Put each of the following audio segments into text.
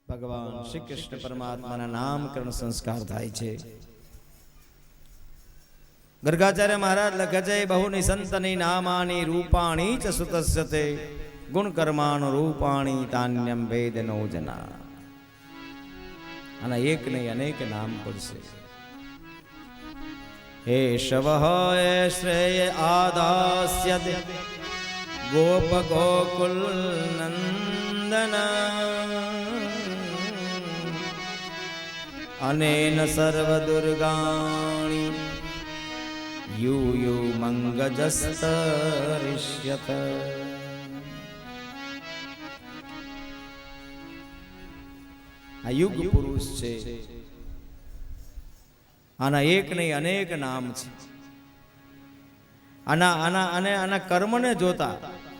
ભગવાન શ્રી કૃષ્ણ પરમાત્માના નામકરણ સંસ્કાર થાય છે. ગર્ગાચાર્ય મહારાજ લખે છે, બહુની સંતની નામાની રૂપાણી ચ સુતસ્યતે ગુણ કર્માણ રૂપાણી તાન્યમ વેદનો જના. આના એક નહીં અનેક નામ પડશે. હે શવઃ શ્રેય આદાસ્યદ ગોપ ગોકુલ નંદન અનેન સર્વ દુર્ગાણી યુ યુ મંગજસ્તરિષ્યત. આ યુગ પુરુષ છે. આના એક નહીં અનેક નામ છે. આના કર્મને જોતા,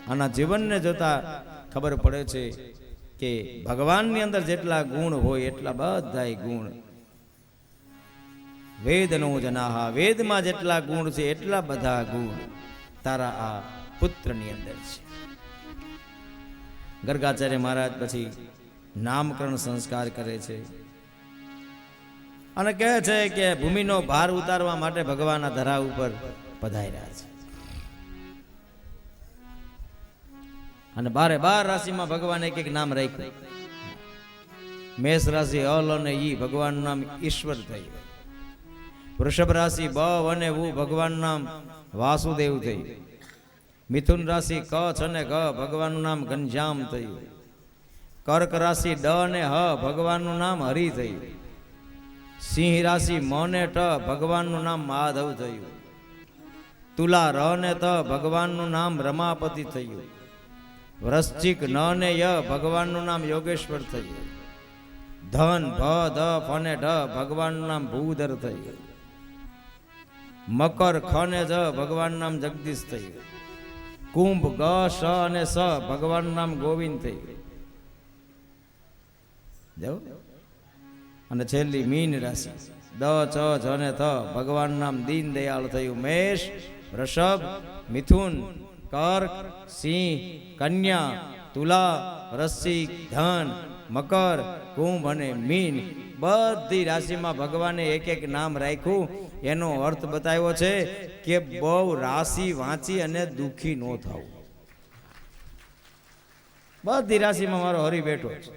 આના જીવનને જોતા ખબર પડે છે કે ભગવાનની અંદર જેટલા ગુણ હોય એટલા બધા ગુણ વેદનો જનાહા, વેદમાં જેટલા ગુણ છે એટલા બધા ગુણ તારા આ પુત્રની અંદર છે. ગર્ગાચાર્ય મહારાજ પછી નામકરણ સંસ્કાર કરે છે અને કહે છે કે ભૂમિનો ભાર ઉતારવા માટે ભગવાનના ધરા ઉપર પધાર્યા છે. અને 12 રાશિમાં ભગવાન એક એક નામ રાખ્યું. મેષ રાશિ અલ અને ઈ ભગવાનનું નામ ઈશ્વર થયું. વૃષભ રાશિ બ અને ઉ ભગવાનનું નામ વાસુદેવ થયું. મિથુન રાશિ ક અને ગ ભગવાનનું નામ ઘનશ્યામ થયું. કર્ક રાશિ ડ અને હ ભગવાનનું નામ હરિ થયું. સિંહ રાશિ મ ને ટ ભગવાનનું નામ માધવ થયું. તુલા ર ને ત ભગવાનનું નામ રમાપતિ થયું. વૃશ્ચિક ન ને ય ભગવાનનું નામ યોગેશ્વર થયું. ધન ભ ધ ફ ને ઢ ભગવાનનું નામ ભૂધર થયું. મકર ખ ને જ ભગવાનનું નામ જગદીશ થયું. કુંભ ગ શ અને સ ભગવાનનું નામ ગોવિંદ થયું. અને છેલ્લી મીન રાશિ દ ચ જ અને થ ભગવાનનું નામ દીન દયાળ થયું. મેષ, વૃષભ, મિથુન, કર્ક, સિંહ, કન્યા, તુલા, વૃશ્ચિક, ધન, મકર, કુંભ અને મીન બધી રાશિમાં ભગવાને એક એક નામ રાખ્યું. એનો અર્થ બતાવ્યો છે કે બહુ રાશિ વાંચી અને દુઃખી ન થવું. બધી રાશિમાં મારો હરિ બેઠો છે.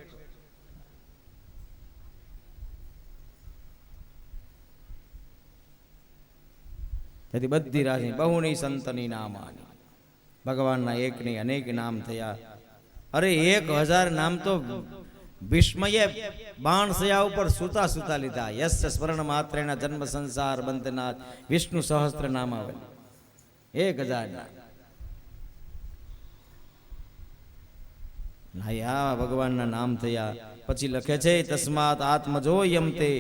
તેથી બધી રાશિ બહુની સંતની નામાની, ભગવાનના એક નહીં અનેક નામ થયા. અરે 1000 નામ તો ભીષ્મએ બાણસયા ઉપર સુતા સુતા લીધા. યશ સ્મરણ માત્રેના જન્મ સંસાર બંધના વિષ્ણુ સહસ્ત્ર નામ આવે 1000 નામ ભગવાનના નામ થયા. પછી લખે છે, તસ્માત આત્મજોયમ તે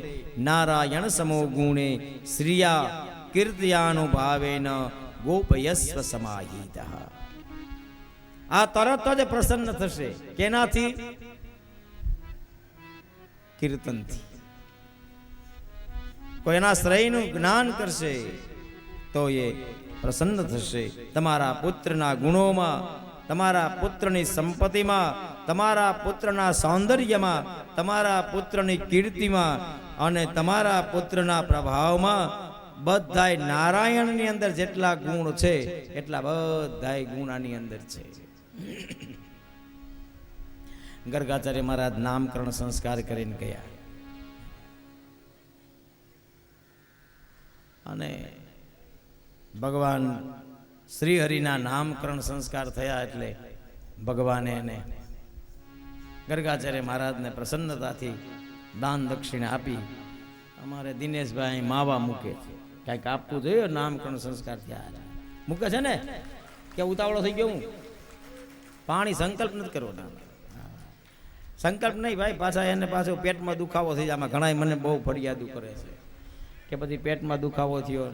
નારાયણ સમો ગુણે શ્રિયા કીર્ત્યાનુભાવેન ગોપયસ્વ સમાહિતઃ. આ તરત જ પ્રસન્ન થશે. કેનાથી? કીર્તનથી. કોઈ એના શ્રેયનું જ્ઞાન કરશે તો એ પ્રસન્ન થશે. તમારા પુત્રના ગુણોમાં, તમારા પુત્રની સંપત્તિમાં, તમારા પુત્રના સૌંદર્યમાં, તમારા પુત્રની કીર્તિમાં અને તમારા પુત્રના પ્રભાવમાં બધાય નારાયણની અંદર જેટલા ગુણ છે એટલા બધાય ગુણાની અંદર છે. ગર્ગાચાર્ય મહારાજ નામકરણ સંસ્કાર કરીને ગયા અને ભગવાન શ્રી હરિના નામકરણ સંસ્કાર થયા એટલે ભગવાને એને ગર્ગાચાર્ય મહારાજને પ્રસન્નતાથી દાન દક્ષિણા આપી. અમારે દિનેશભાઈ માવા મૂકે છે, કાંઈક આપવું જોઈએ. નામકરણ સંસ્કાર થયા મૂકે છે ને કે ઉતાવળો થઈ ગયો. હું પાણી સંકલ્પ નથી કરવો. સંકલ્પ નહીં ભાઈ, પાછા એને પાછો પેટમાં દુખાવો થઈ જાય. આમાં ઘણા મને બહુ ફરિયાદો કરે છે કે પછી પેટમાં દુખાવો થયો.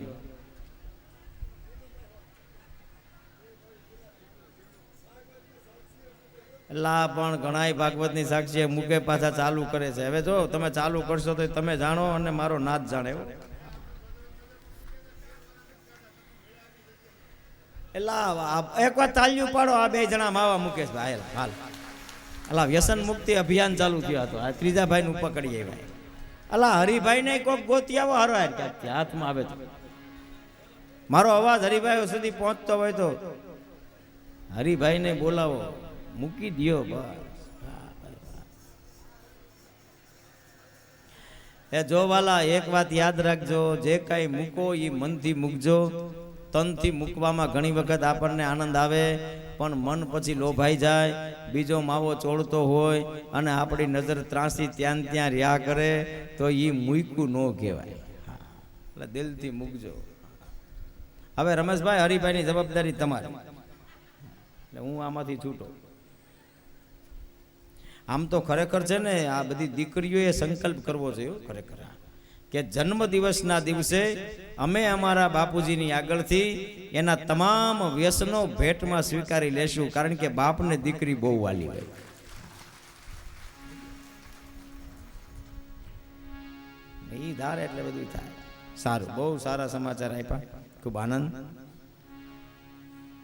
એટલા પણ ઘણા ભાગવતની સાક્ષી મૂકે પાછા ચાલુ કરે છે. હવે જો તમે ચાલુ કરશો તો તમે જાણો અને મારો નાથ જાણે. એટલે એક વાર તાલ્યું પાડો. આ બે જણા માવા મુકેશ ભાઈ હાલ અલા વ્યસન મુક્તિ અભિયાન ચાલુ થયું હતું. આ ત્રીજા ભાઈને પકડી આવ્યા. અલા હરિભાઈ ને કોક ગોતી આવો હારો હાથમાં આવે તો મારો અવાજ હરિભાઈ સુધી પહોંચતો હોય તો હરિભાઈ ને બોલાવો, મૂકી દો બસ. એ જો વાલા એક વાત યાદ રાખજો, જે કાંઈ મૂકો એ મનથી મૂકજો. તનથી મૂકવામાં ઘણી વખત આપણને આનંદ આવે, પણ મન પછી લોભાઈ જાય, બીજો માવો ચોળતો હોય અને આપણી નજર ત્રાસી ત્યાં ત્યાં રહ્યા કરે તો એ મૂકવું ન કહેવાય. એટલે દિલથી મૂકજો. હવે રમેશભાઈ હરિભાઈની જવાબદારી તમારી, એટલે હું આમાંથી છૂટો. આમ તો ખરેખર છે ને આ બધી દીકરીઓએ સંકલ્પ કરવો જોઈએ ખરેખર કે જન્મ દિવસના દિવસે અમે અમારા બાપુજીની આગળથી એના તમામ વ્યસનો ભેટમાં સ્વીકારી લેશું, કારણ કે બાપને દીકરી બહુ વાલી હોય. એ ધારે એટલે બધું થાય. સારું, બહુ સારા સમાચાર આપ્યા, ખૂબ આનંદ.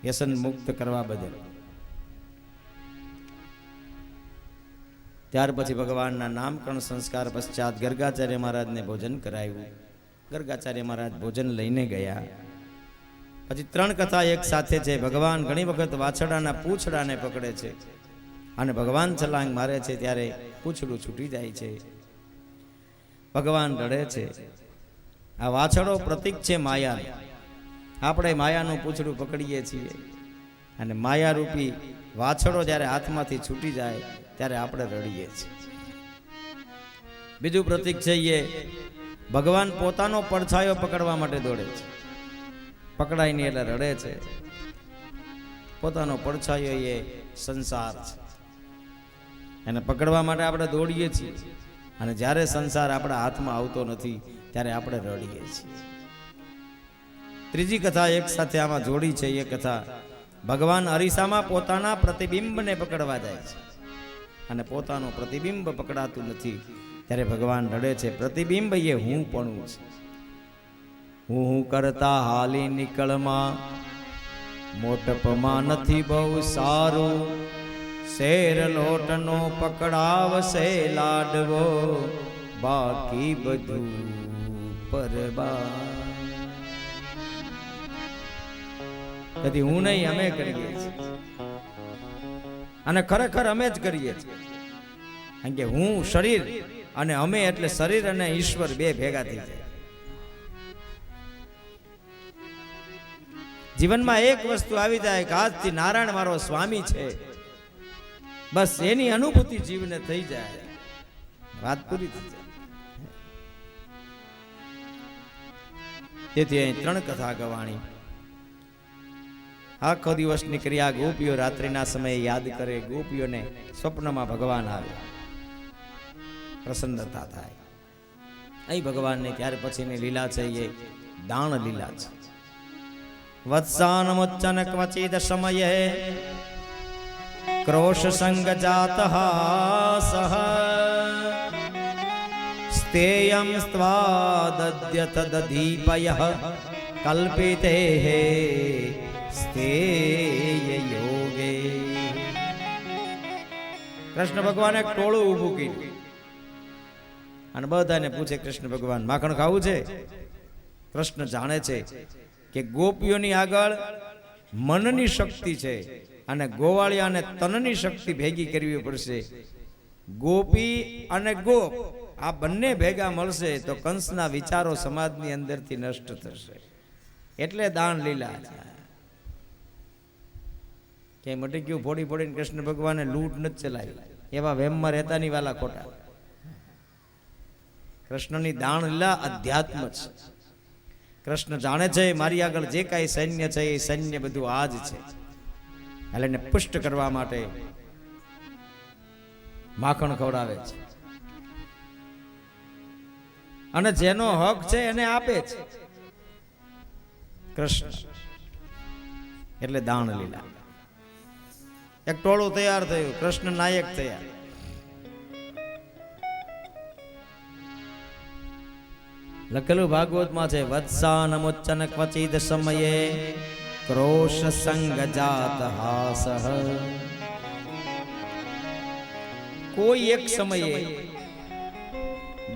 વ્યસન મુક્ત કરવા બદલ. ત્યાર પછી ભગવાનના નામકરણ સંસ્કાર પશ્ચાત ગર્ગાચાર્ય મહારાજને ભોજન કરાયું. ગર્ગાચાર્ય મહારાજ ભોજન લઈને ગયા. પછી 3 કથા એક સાથે છે. ભગવાન ઘણી વખત વાછડાના પૂંછડાને પકડે છે અને ભગવાન છલાંગ મારે છે ત્યારે પૂંછડું છૂટી જાય છે. ભગવાન રડે છે. આ વાછડો પ્રતીક છે માયા. આપણે માયાનું પૂંછડું પકડીએ છીએ અને માયારૂપી વાછડો જ્યારે હાથમાંથી છૂટી જાય ત્યારે આપણે રડીએ છીએ. બીજું પ્રતીક છે એ ભગવાન પોતાનો પડછાયો પકડવા માટે દોડે છે. પકડાય નહીં એટલે રડે છે. પોતાનો પડછાયો એ સંસાર છે, એને પકડવા માટે આપણે દોડીએ છીએ અને જ્યારે સંસાર આપણા હાથમાં આવતો નથી ત્યારે આપણે રડીએ છીએ. ત્રીજી કથા એક સાથે આમાં જોડી છે. એ કથા ભગવાન અરીસામાં પોતાના પ્રતિબિંબને પકડવા જાય છે અને પોતાનું પ્રતિબિંબ પકડાતું નથી ત્યારે ભગવાન રડે છે. પ્રતિબિંબ એ હું પણ છે. હું કરતા હાલી નીકળમાં મોટપમાં નથી બહુ સારું. શેર લોટનો પકડાવશે લાડવો, બાકી બધું પરબા. કદી હું નહીં, અમે કરીએ છીએ અને ખરેખર અમે જ કરીએ છીએ. કારણ કે હું શરીર અને અમે એટલે શરીર અને ઈશ્વર બે ભેગા થઈ જાય. જીવનમાં એક વસ્તુ આવી જાય કે આજથી નારાયણ મારો સ્વામી છે, બસ એની અનુભૂતિ જીવને થઈ જાય, વાત પૂરી થઈ જાય. તેથી અહીં 3 કથા ગવાણી. આખો દિવસની ક્રિયા ગોપીઓ રાત્રિના સમયે યાદ કરે. ગોપીઓને સ્વપ્નમાં ભગવાન આવે, પ્રસન્નતા થાય. અહીં ભગવાનને ત્યાર પછીની લીલા છે એ દાણ લીલા છે. વત્સાનમોચ્ચન ક્વચિદ સમયે ક્રોશ સંગ જાત સહ સ્તેયં સ્વાદદ્યત દધીપય કલ્પિતે સ્થેય યોગે. કૃષ્ણ ભગવાન એક ટોળું ઊભું કર્યું અને બધાને પૂછે, કૃષ્ણ ભગવાન માખણ ખાવું છે? કૃષ્ણ જાણે છે કે ગોપીઓની આગળ મનની શક્તિ છે અને ગોવાળિયા અને તનની શક્તિ ભેગી કરવી પડશે. ગોપી અને ગોપ આ બંને ભેગા મળશે તો કંસના વિચારો સમાજની અંદરથી નષ્ટ થશે. એટલે દાન લીલા કે મટક્યું ફોડી ફોડીને કૃષ્ણ ભગવાને લૂંટ નથી ચલાવી. એવા વેમમાં રહેતા ની વાલા ખોટા. કૃષ્ણની દાણ લીલા અધ્યાત્મ છે. કૃષ્ણ જાણે છે મારી આગળ જે કાંઈ સૈન્ય છે એ સૈન્ય બધું આ જ છે. એટલે એને પુષ્ટ કરવા માટે માખણ ખવડાવે છે અને જેનો હક છે એને આપે છે. કૃષ્ણ એટલે દાણ લીલા. એક ટોળું તૈયાર થયું, કૃષ્ણ નાયક થયા. લખેલું ભાગવતમાં છે, વત્સાનમોચ્ચન ક્વચિદ સમયે ક્રોશ સંગ જાત હાસઃ કોઈ એક સમયે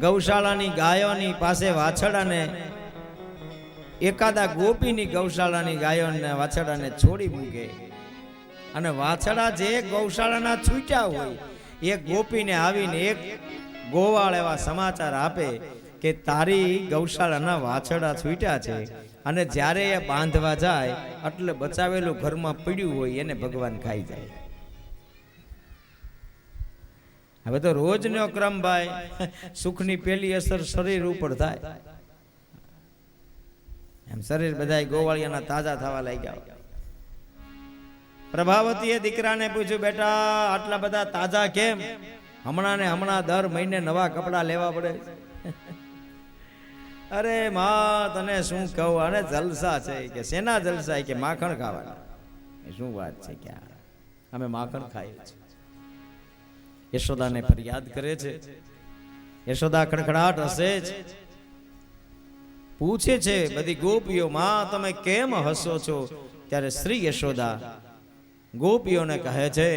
ગૌશાળાની ગાયોની પાસે વાછડાને એકાદા ગોપીની ગૌશાળાની ગાયોને વાછડાને છોડી મૂકે અને વાછડા જે ગૌશાળાના છૂટ્યા હોય એ ગોપીને આવીને એક ગોવાળ એવા સમાચાર આપે કે તારી ગૌશાળાના વાછડા છૂટ્યા છે અને જ્યારે એ બાંધવા જાય એટલે બચાવેલું ઘરમાં પડ્યું હોય એને ભગવાન ખાઈ જાય. હવે તો રોજનો ક્રમ ભાઈ, સુખની પેલી અસર શરીર ઉપર થાય એમ શરીર બધા ગોવાળિયાના તાજા થવા લાગ્યા. પ્રભાવતીએ દીકરાને પૂછ્યું, બેટા આટલા બધા તાજા કેમ? હમણાં ને હમણાં દર મહિને નવા કપડા લેવા પડે. અરે માં તને શું કહું, અને જલસા છે. કે શેના જલસા? કે માખણ ખાવાના. શું વાત છે? કે અમે માખણ ખાઈએ છીએ. યશોદાને ફરિયાદ કરે છે. યશોદા ખડખડાટ હસે છે, પૂછે છે બધી ગોપીઓ, માં તમે કેમ હસો છો? ત્યારે શ્રી યશોદા ગોપીઓને કહે છે,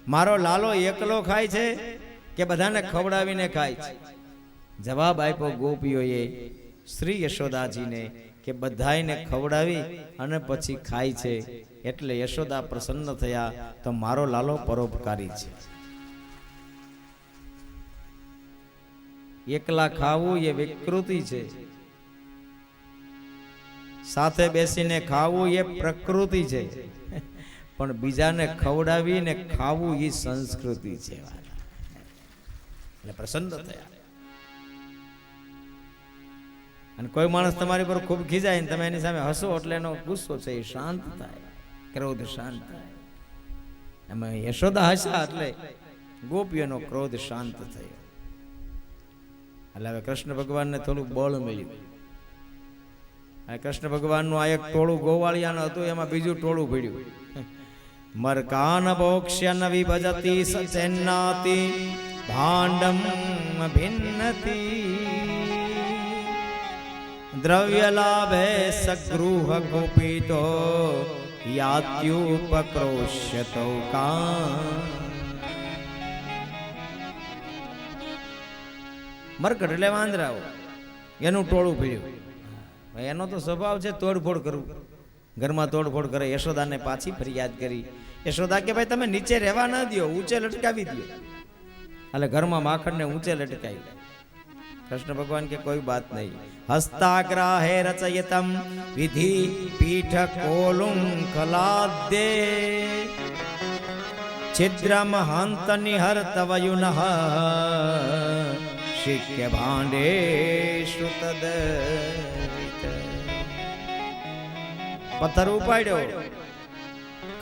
મારો લાલો એકલો ખાય છે કે બધાને ખવડાવીને ખાય છે? જવાબ આપ્યો ગોપીઓએ શ્રી યશોદાજીને કે બધાને ખવડાવી અને પછી ખાય છે. એટલે યશોદા પ્રસન્ન થયા, તો મારો લાલો પરોપકારી છે. એકલા ખાવું એ વિકૃતિ છે, સાથે બેસીને ખાવું એ પ્રકૃતિ છે, પણ બીજાને ખવડાવીને ખાવું એ સંસ્કૃતિ છે. એટલે પ્રસન્ન થયા. અને કોઈ માણસ તમારી પર ખૂબ ખીજાય ને તમે એની સામે હસો એટલે એનો ગુસ્સો છે એ શાંત થાય, ક્રોધ શાંત થાય. એમાં યશોદા હસ્યા એટલે ગોપીઓનો ક્રોધ શાંત થયો. એટલે હવે કૃષ્ણ ભગવાનને થોડું બળ મળ્યું. કૃષ્ણ ભગવાનનું આ એક ટોળું ગોવાળિયાનું હતું, એમાં બીજું ટોળું ભીડ્યું. મરકાન બોક્ષ્ય ન વિભજતી સચેન્નાતિ ભાંડમ ભિન્નતિ દ્રવ્ય લાભે સગૃહ ગોપીતો યાત્યુપક્રોશ્યતો કામ. મરકટ એટલે વાંદરાઓ, એનું ટોળું ભીડ્યું. એનો તો સ્વભાવ છે તોડફોડ કરવું, ઘરમાં તોડફોડ કરે. યશોદાને પાછી ફરિયાદ કરી. યશોદા કે ભાઈ તમે નીચે રહેવા ના દો, ઊંચે લટકાવી દો. એટલે ઘરમાં માખણને ઊંચે લટકાવી. કૃષ્ણ ભગવાન કે કોઈ બાત નહીં. હસ્તાગ્રાહે રચયતમ વિધિ પીઠ કોલું કલાદ્ય છિદ્રમ હંત નિહર્ત વયુનઃ શિક્ય ભાંડે શ્રુતદ. પથ્થર ઉપાડ્યો,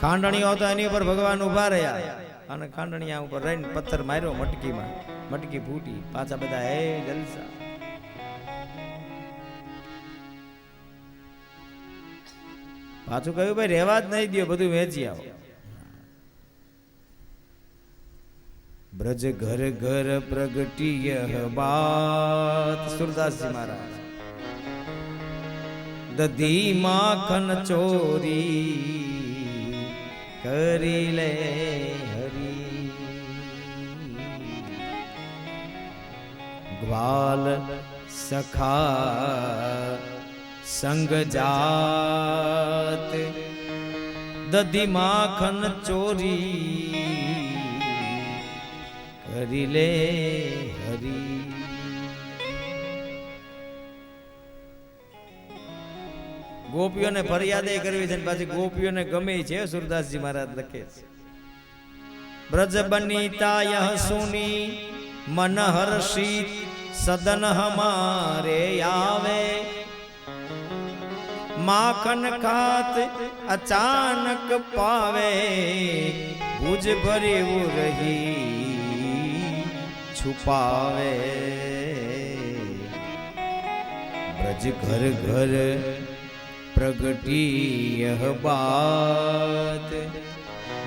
ખાંડણીઓ તો એની ઉપર ભગવાન ઉભા રહ્યા અને ખાંડણીયા ઉપર રહીને પથ્થર માર્યો મટકીમાં, મટકી ફૂટી. પાછા બધા હે જલસા. પાછું કહ્યું ભાઈ રહેવા જ નહીં દો, બધું વેચી આવો. બ્રજ ઘર ઘર પ્રગટીય બાત. સુરદાસજી મહારાજ. દધી માખન ચોરી કરી લે હરી, ગ્વાલ સખા સંગ જાત. દધી માખન ચોરી કરી લે હરી. ગોપીઓને ફરિયાદ કરવી છે, પાછી ગોપીઓને ગમે છે. સુરદાસજી મહારાજ લખે છે, બ્રજ બનીતા સુની મન હર્ષિત સદન હમારે આવે. માખન ખાત અચાનક પાવે ભુજ ભરેવું રહી છુપાવે. બ્રજ ઘર ઘર પ્રગટીય બાત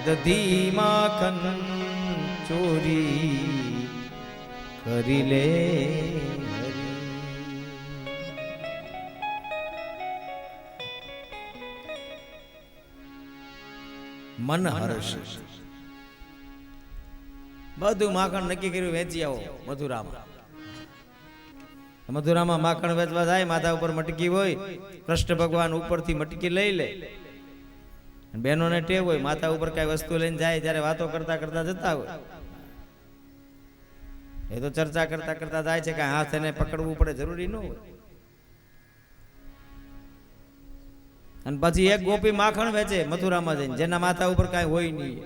દધી માખન ચોરી કરી લે હરી. મન હર્ષ. બધું માખણ નક્કી કર્યું વેચી આવો મથુરામાં. મથુરામાં માખણ વેચવા જાય, માથા ઉપર મટકી હોય, કૃષ્ણ ભગવાન ઉપરથી મટકી લઈ લે. બહેનોને ટેવ હોય, માથા ઉપર કઈ વસ્તુ લઈને જાય ત્યારે વાતો કરતા કરતા જતા હોય. એ તો ચર્ચા કરતા કરતા જાય છે, કઈ હાથ એને પકડવું પડે જરૂરી ન હોય. અને પછી એક ગોપી માખણ વેચે મથુરામાં જઈને, જેના માથા ઉપર કઈ હોય નહીં.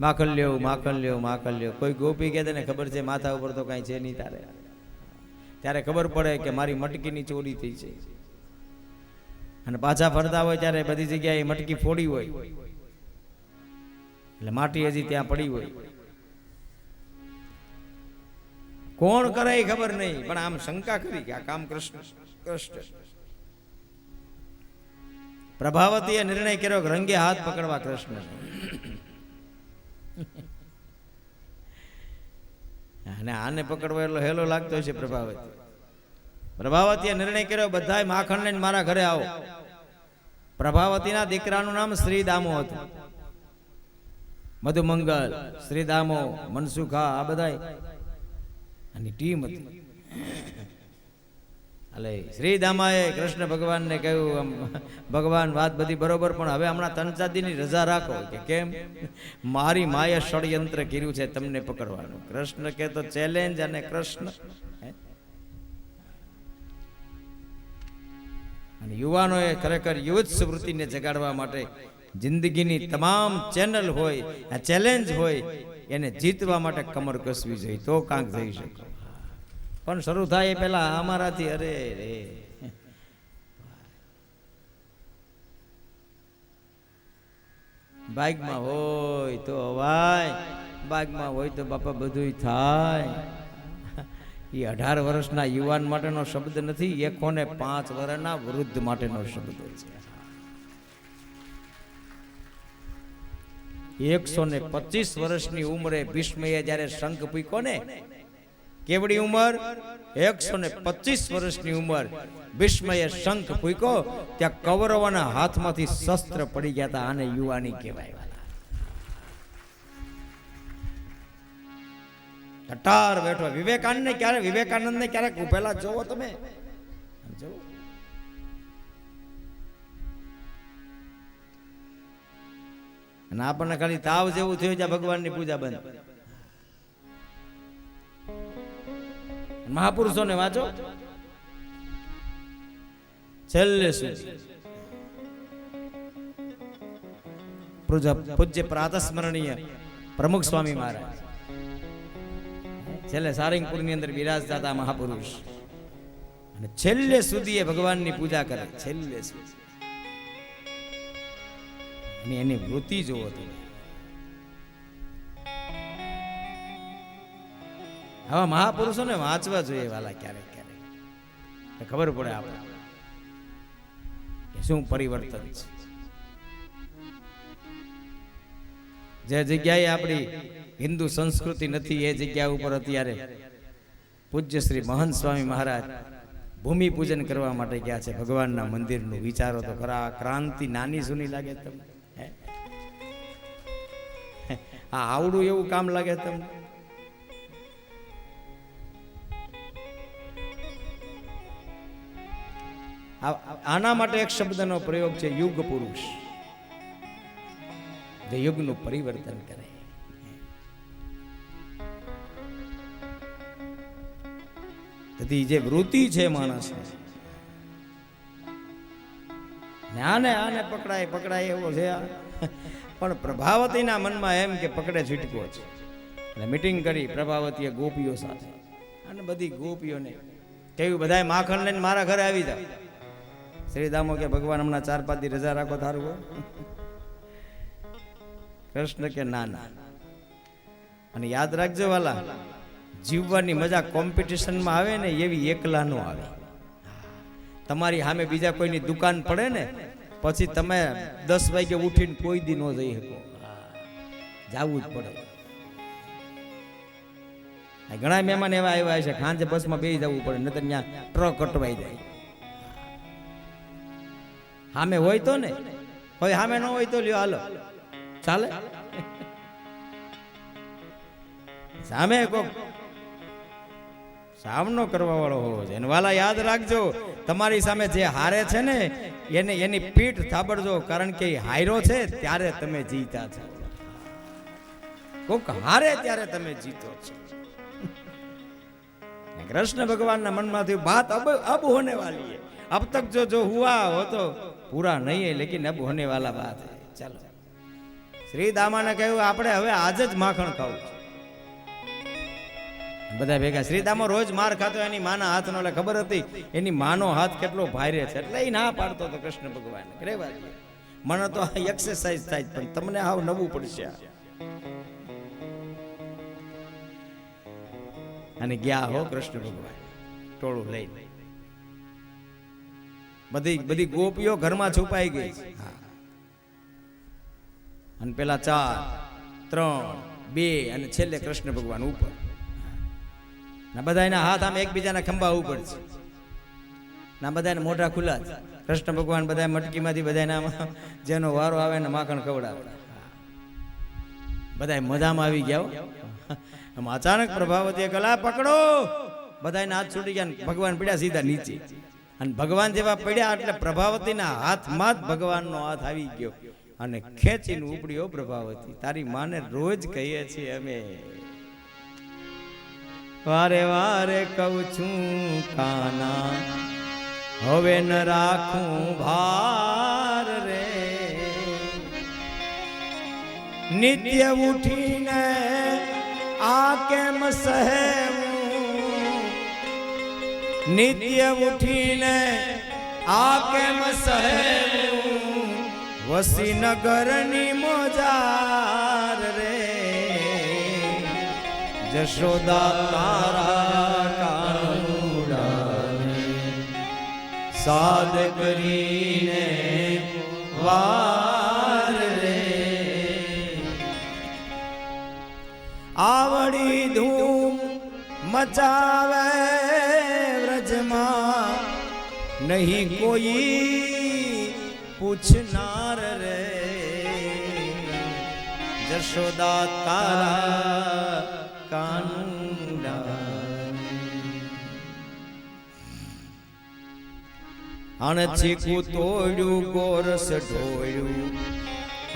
માખણ લ્યો, માખણ લ્યો, માખણ લ્યો. કોઈ ગોપી કે તને ખબર છે માથા ઉપર તો કઈ છે નહીં તારે, ત્યારે ખબર પડે કે મારી મટકીની ચોરી થઈ છે. અને પાછા ફરતા હોય ત્યારે બધી જગ્યાએ મટકી ફોડી હોય, એટલે માટી હજી ત્યાં પડી હોય. કોણ કરે એ ખબર નહીં, પણ આમ શંકા કરી કે આ કામ કૃષ્ણ. પ્રભાવતીએ નિર્ણય કર્યો કે રંગે હાથ પકડવા કૃષ્ણ. અને આને પકડવો એટલો હેલો લાગતો છે પ્રભાવતી. પ્રભાવતીએ નિર્ણય કર્યો બધાય માખણ લઈને મારા ઘરે આવો. પ્રભાવતીના દીકરાનું નામ શ્રીદામો હતું. મધુમંગલ, શ્રીદામો, મનસુખા, આ બધાય આની ટીમ હતી. એટલે શ્રીદામાએ કૃષ્ણ ભગવાનને કહ્યું, ભગવાન વાત બધી બરોબર, પણ હવે હમણાં 3-4 દીની રજા રાખો. કે કેમ? મારી માએ ષડયંત્ર કર્યું છે તમને પકડવાનું. કૃષ્ણ કે તો ચેલેન્જ, અને કૃષ્ણ અને યુવાનોએ ખરેખર યુવત સ્મૃતિને જગાડવા માટે જિંદગીની તમામ ચેનલ હોય, આ ચેલેન્જ હોય, એને જીતવા માટે કમર કસવી જોઈએ, તો કાંક થઈ શકે. પણ શરૂ થાય એ પેલા અમારાથી અરે રે બાઇકમાં હોય તો અવાય, બાઇકમાં હોય તો બાપા બધું થાય. એ 18 વર્ષના યુવાન માટેનો શબ્દ નથી, 105 વર્ષના વૃદ્ધ માટેનો શબ્દ છે. 125 વર્ષની ઉંમરે ભીષ્મએ જ્યારે શંખ ફૂંક્યો ને, કેવડી ઉંમર? 125 વર્ષની ઉંમર ભીષ્મએ શંખ ફૂંક્યો, ત્યાં કૌરવોના હાથમાંથી શસ્ત્ર પડી ગયા હતા. આને યુવાની કહેવાય. ટટાર બેઠો. વિવેકાનંદ ને ક્યારેક ઉભેલા જોવો તમે, જોવો. અને આપણને ખાલી તાવ જેવું થયું છે, ભગવાનની પૂજા બંધ. મહાપુરુષોને વાંચો છેલ્લે સુધી. પૂજ્ય પ્રાતસ્મરણીય પ્રમુખ સ્વામી મહારાજ છેલ્લે સારંગપુરની અંદર બિરાજતા હતા મહાપુરુષ, અને છેલ્લે સુધી એ ભગવાનની પૂજા કરે. છેલ્લે સુધી એની વૃત્તિ જોવો તમે. આવા મહાપુરુષોને વાંચવા જોઈએ વાલા, ક્યારેક ક્યારેક ખબર પડે આપણે શું પરિવર્તન છે. જે જગ્યાએ આપણી હિન્દુ સંસ્કૃતિ નથી એ જગ્યા ઉપર અત્યારે પૂજ્ય શ્રી મહંત સ્વામી મહારાજ ભૂમિ પૂજન કરવા માટે ગયા છે ભગવાનના મંદિરનું. વિચારો તો ખરા, ક્રાંતિ નાની સુની લાગે તમને? આ આવડું એવું કામ લાગે તમને? આના માટે એક શબ્દનો પ્રયોગ છે, યુગ પુરુષ, જે યુગનું પરિવર્તન કરે. તેથી જે વૃત્તિ છે માણસ, આને પકડાય એવો છે. પણ પ્રભાવતીના મનમાં એમ કે પકડે છૂટકો છે. એટલે મીટિંગ કરી પ્રભાવતીએ ગોપીઓ સાથે, અને બધી ગોપીઓને કહ્યું બધાય માખણ લઈને મારા ઘરે આવી જાવ. શ્રીદામો કે ભગવાન હમણાં 4-5 દી રજા રાખો તારું હોય. કૃષ્ણ કે ના ના. અને યાદ રાખજો વાલા, જીવવાની મજા કોમ્પિટિશનમાં આવે ને એવી એકલા નો આવે. તમારી સામે બીજા કોઈની દુકાન પડે ને, પછી તમે 10 વાગે ઉઠીને કોઈ દી ન જઈ શકો, જાવું જ પડે. ઘણા મહેમાન એવા આવ્યા છે, ખાંજે બસમાં બેસી જવું પડે, નતર ત્યાં ટ્રક અટવાઈ જાય. સામે હોય તો ને, હોય સામે ન હોય તો લ્યો હાલો ચાલે. સામે કોક સામનો કરવા વાળો હોવો છે. અને વાલા યાદ રાખજો, તમારી સામે જે હારે છે ને એની પીઠ થાબડજો, કારણ કે હાર્યો છે ત્યારે તમે જીતા છો. કોક હારે ત્યારે તમે જીતો છો. कृष्ण भगवान ना मन में थी बात अब होने वाली है. अब तक जो हुआ वो तो पूरा नहीं है, लेकिन अब होने वाला बात है. चलो श्री दामा ने कहू आपणे हवे आज ज माखण खाવું છે. બધા ભેગા શ્રી દામો રોજ માર ખાતો, એની માના હાથનો, એટલે ખબર હતી એની માનો હાથ કેટલો ભારે છે, એટલે એ ના પાડતો હતો કૃષ્ણ ભગવાન. રેવા દે, મને તો એક્સરસાઇઝ થાય, પણ તમને હાવ નવું પડશે. અને ગયા હો કૃષ્ણ ભગવાન ટોળું લઈને. બધી ગોપીઓ ઘરમાં છુપાઈ ગઈ. અને પેલા 4, 3, 2 અને છેલ્લે કૃષ્ણ ભગવાન ઉપર. બધા એના હાથ આમ એકબીજાના ખંભા ઉપર છે. ના બધા મોઢા ખુલ્લા છે. કૃષ્ણ ભગવાન બધા મટકીમાંથી બધા જેનો વારો આવે ને માખણ ખવડાવે. બધા મજામાં આવી ગયા. અચાનક પ્રભાવતીએ કલા પકડો, બધા હાથ છૂટી ગયા. ભગવાન પડ્યા સીધા નીચે. અને ભગવાન જેવા પડ્યા એટલે પ્રભાવતીના હાથમાં જ ભગવાનનો હાથ આવી ગયો અને ખેંચીને ઉપડ્યો. પ્રભાવતી, તારી માને રોજ કહીએ છીએ અમે, વારે વારે કહું છું કાના, હવે ન રાખું ભાર રે. નિત્ય ઉઠીને આ કેમ સહેવું, નિત્ય ઉઠીને આ કેમ સહેવું, વસીનગરની મોજાર રે. જશોદા તારા કાનુડાને સાદ કરીને વાર રે. આવડી ધૂમ મચાવે વ્રજમાં, નહીં કોઈ પૂછનાર રે. જશોદા તારા કાનુડા. અણચીકું તોડ્યું ગોરસ ઢોળ્યું,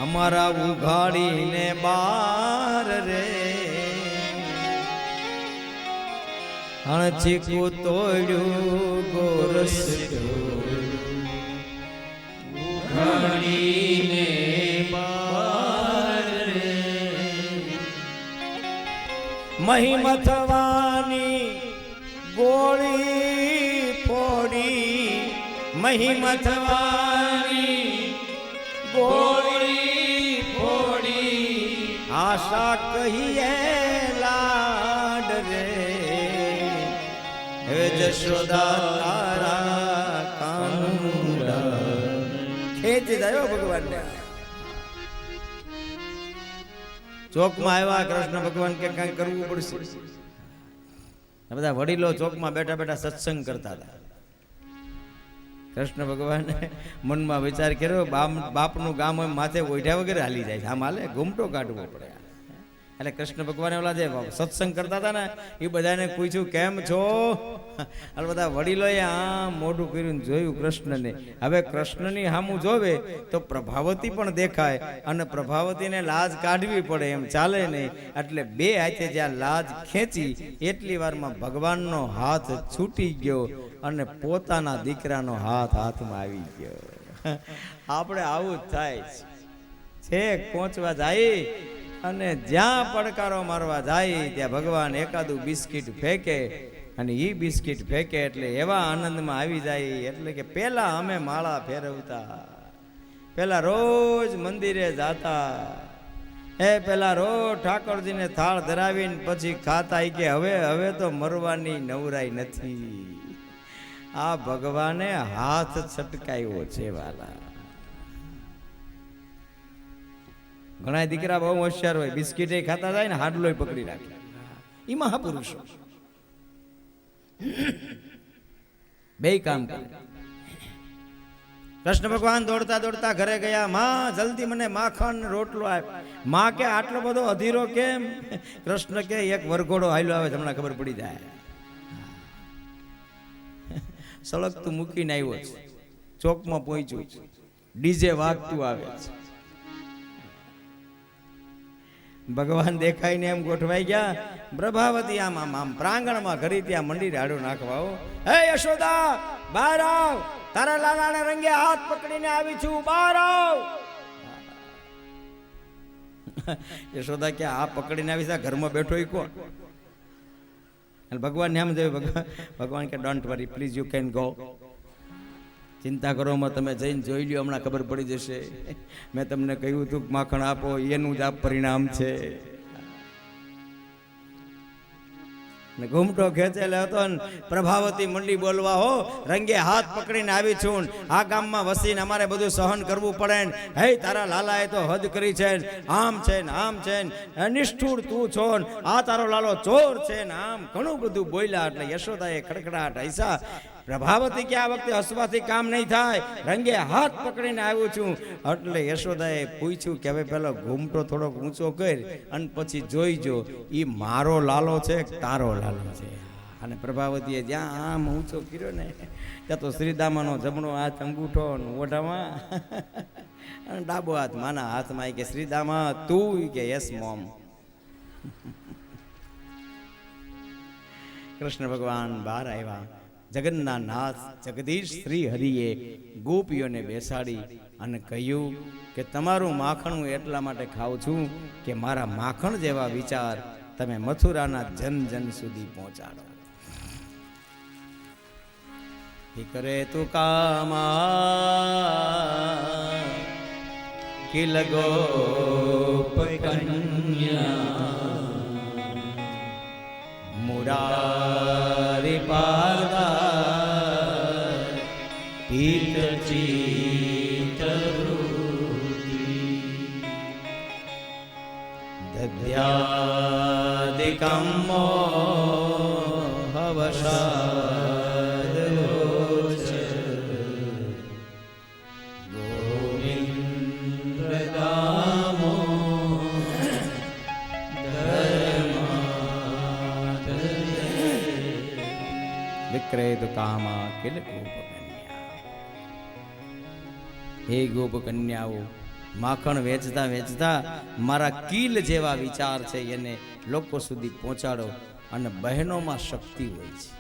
અમારા ઉઘાડીને બાર રે. અણચીકું તોડ્યું ગોરસ ઢોળ્યું, ઉઘાડીને બાર રે. મહિમથવાની ગોળી ફોડી, મહિમથવાની ગોળી ફોડી, આશા કહીએ લાડ રે. હે જશોદા તારા કાનુડા. ખેંચી જાય ભગવાનને. ચોકમાં આવ્યા કૃષ્ણ ભગવાન કે કઈ કરવું પડશે. બધા વડીલો ચોકમાં બેઠા બેઠા સત્સંગ કરતા હતા. કૃષ્ણ ભગવાને મનમાં વિચાર કર્યો, બાપનું ગામ હોય માથે ઓઢ્યા વગેરે હાલી જાય, આમ હાલે, ઘૂમટો કાઢવો પડે. એટલે કૃષ્ણ ભગવાને ઓલા જે સત્સંગ કરતા હતા ને એ બધાને પૂછ્યું કેમ છો. એટલે બધા વડીલોએ આમ મોઢું કર્યું જોયું કૃષ્ણને. હવે કૃષ્ણની સામું જોવે તો પ્રભાવતી પણ દેખાય, અને પ્રભાવતીને લાજ કાઢવી પડે, એમ ચાલે નહીં. એટલે બે હાથે જ્યાં લાજ ખેંચી એટલી વારમાં ભગવાનનો હાથ છૂટી ગયો અને પોતાના દીકરાનો હાથ હાથમાં આવી ગયો. આપણે આવું જ થાય છે. પહોંચવા જાય અને જ્યાં પડકારો મારવા જાય ત્યાં ભગવાન એકાદું બિસ્કિટ ફેંકે, અને એ બિસ્કિટ ફેંકે એટલે એવા આનંદમાં આવી જાય. એટલે કે પેલા અમે માળા ફેરવતા, પેલા રોજ મંદિરે જાતા, પેલા રોજ ઠાકોરજીને થાળ ધરાવીને પછી ખાતા. કે હવે તો મરવાની નવરાઈ નથી. આ ભગવાને હાથ છટકાયો છે વાલા. ઘણા દીકરા બહુ હોશિયાર હોય, બિસ્કિટ ખાતા જાય ને હાડલોય પકડી રાખે. એ મહાપુરુષો બે કામ કરે. કૃષ્ણ ભગવાન દોડતા દોડતા ઘરે ગયા, માં જલ્દી મને માખણ રોટલો આપ. માં કે આટલો બધો અધીરો કેમ? કૃષ્ણ કે એક વરઘોડો હાલ્યો આવે તમને ખબર પડી જાય. સળગ તું મૂકીને આવ્યો છે, ચોકમાં પહોંચ્યું છે, ડીજે વાગતું આવે છે. ભગવાન દેખાઈને એમ ગોઠવાઈ ગયા. પ્રભાવતી આમ આમ આમ પ્રાંગણમાં ઘરી ત્યાં મંડી રાડો નાખવા. હે યશોદા, બહાર આવ, તારા લાલાને રંગે હાથ પકડીને આવી છું, બહાર આવ. યશોદા કે આ પકડીને આવી છે, ઘરમાં બેઠો એ કોણ? ભગવાન ને આમ જોયું. ભગવાન કે don't worry please, you can go. ચિંતા કરોમાં, તમે જઈને જોઈ લ્યો, હમણાં ખબર પડી જશે. મેં તમને કહ્યું હતું માખણ આપો, એનું જ આ પરિણામ છે. ઘૂમટો ખેંચેલો હતો ને પ્રભાવતી મંડી બોલવા, હો રંગે હાથ પકડીને આવી છું, આ ગામમાં વસીને અમારે બધું સહન કરવું પડે ને. હે તારા લાલાએ તો હદ કરી છે, આમ છે ને આમ છે ને, નિષ્ઠુર તું છો ને, આ તારો લાલો ચોર છે ને, આમ ઘણું બધું બોલ્યા. એટલે યશોદાએ ખડખડાટ હૈસા. પ્રભાવતી કે આ વખતે હસવાથી કામ નહીં થાય, રંગે હાથ પકડીને આવ્યું છું. એટલે યશોદાએ પૂછ્યું કે હવે પેલો ઘૂમટો થોડોક ઊંચો કર અને પછી જોઈજો ઈ મારો લાલો છે કે તારો લાલો છે. અને પ્રભાવતીએ જ્યાં આમ ઊંચો કર્યો ને, ત્યાં તો શ્રીદામાનો જમણો હાથ અંગૂઠો ઓઢામાં અને ડાબો હાથ માના હાથમાં. કે શ્રીદામા તું? કે યસ મોમ. કૃષ્ણ ભગવાન બહાર આવ્યા. જગન્નાથ નાથ જગદીશ શ્રી હરિએ ગોપીઓને બેસાડી અને કહ્યું કે તમારું માખણ હું એટલા માટે ખાઉં છું કે મારા માખણ જેવા વિચાર તમે મથુરાના જન જન સુધી પહોંચાડો. કરે તું કામા કિલ ગોપ કન્યા મુરારી પારદા પીત ચિતરુતિ દધ્યાદિકમ મોહવશાદ લોચ ગોવિંદ દામો વિક્રેતુ કામા કિલ ગોપ કન્યા. હે ગોપ કન્યાઓ, માખણ વેચતા વેચતા મારા કીલ જેવા વિચાર છે એને લોકો સુધી પહોંચાડો. અને બહેનોમાં શક્તિ હોય છે,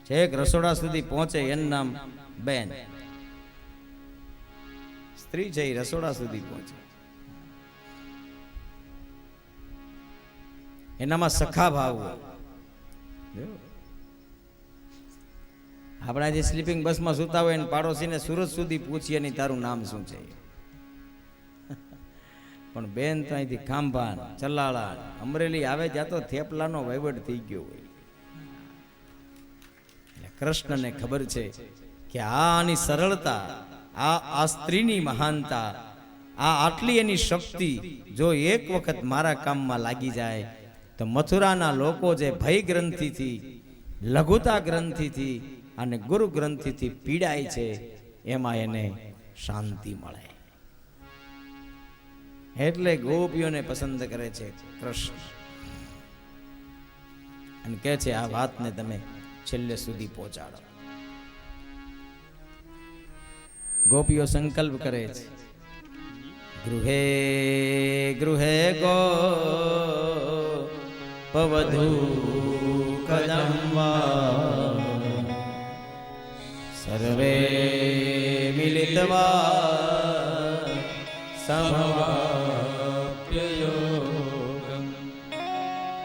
છેક રસોડા સુધી પહોંચે એનું નામ બેન. સ્ત્રી છે એ રસોડા સુધી પહોંચે, એનામાં સખા ભાવ હોય. આપણા જે સ્લીપિંગ બસમાં સુતા હોય ને પાડોશીને સુરત સુધી પૂછીએ નહીં તારું નામ શું છે, પણ બેન તો અહીંથી ખાંભા ચલાળા અમરેલી આવે ત્યાં તો થેપલાનો વહીવટ થઈ ગયો હોય. કૃષ્ણને ખબર છે કે આની સરળતા, આ સ્ત્રીની મહાનતા, આ આટલી એની શક્તિ જો એક વખત મારા કામમાં લાગી જાય તો મથુરાના લોકો જે ભય ગ્રંથિથી, લઘુતા ગ્રંથિથી અને ગુરુ ગ્રંથિથી પીડાય છે એમાં એને શાંતિ મળે. એટલે ગોપીઓને પસંદ કરે છે કૃષ્ણ અને કહે છે આ વાતને તમે છેલ્લે સુધી પહોંચાડો. ગોપીઓ સંકલ્પ કરે છે, ગૃહે ગૃહે ગો પવધુ કદંબા સર્વે મિલિતવા સમાપ્ય યોગમ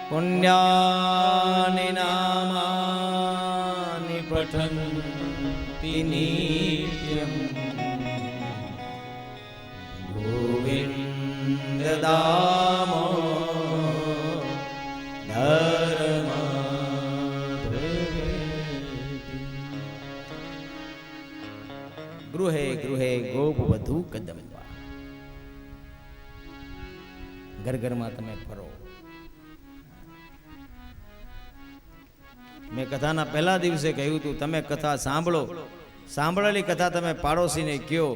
પુણ્યાનિ નામાનિ પઠન્તિ નિત્યમ ગોવિંદ દામો ગૃહે ગૃહે ગોપ વધુ કદંબા. ઘર ઘરમાં તમે ફરો. મેં કથાના પહેલા દિવસે કહ્યું હતું તમે કથા સાંભળો, સાંભળેલી કથા તમે પાડોશીને કહો,